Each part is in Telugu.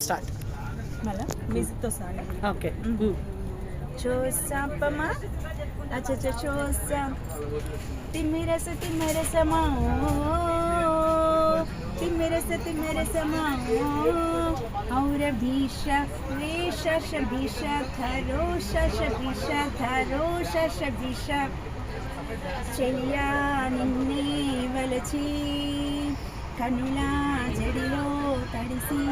స్టార్ట్. మళ్ళా మ్యూజిక్తో సాగా. ఓకే. చూసాపమా అచ్చ చూసా తిమ్మిరసమా తిమ్మిరసమా ఔర భీష రేష శబీష ధరోష శబీష ధరోష శబీష చెలియా నిన్నే వలచి కనుల జడిలో తడిసి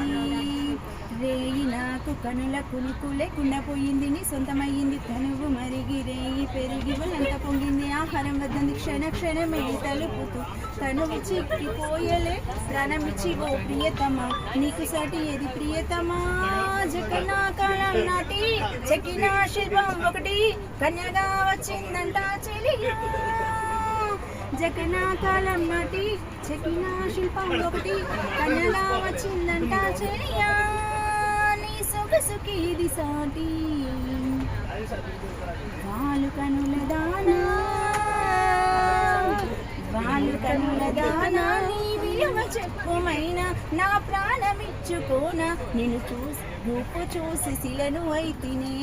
రేయి నాకు కనుల కులుకు లేకుండా పోయింది, నీ సొంతమయ్యింది తనువు మరిగి రేయి పెరిగి వాళ్ళంత పొంగింది, ఆహారం వద్దంది క్షణ క్షణమే తలుపుతూ తనువు చిక్కిపోయలే ప్రాణమిచ్చి ఓ ప్రియతమా నీకు సాటి ఏది ప్రియతమా. జగన్నా కాలం నాటి చెక్కిన శిల్పం ఒకటి కన్యగా వచ్చిందంట చెలియా, జగన్నా కాలం నాటి చెక్కిన శిల్పం ఒకటి కన్యగా వచ్చిందంట చెలియా, నీ సొగసుకి ఇది సాటి వాళ్ళు కనుల దానా నీ విలువ చెప్పుమైనా నా ప్రాణమిచ్చుకోనా, నేను రూపు చూసి శిలను అయితేనే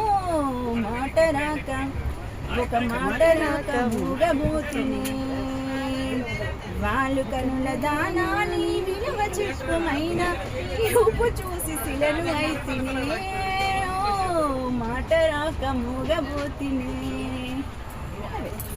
ఓ మాట రాక ఒక మాట రాక మూగబోతినే, వాళ్ళు కనుల దానా నీ విలువ చెప్పుమైనా రూపు చూసి శిలను అయితేనే ఓ మాట రాక మూగబోతినే.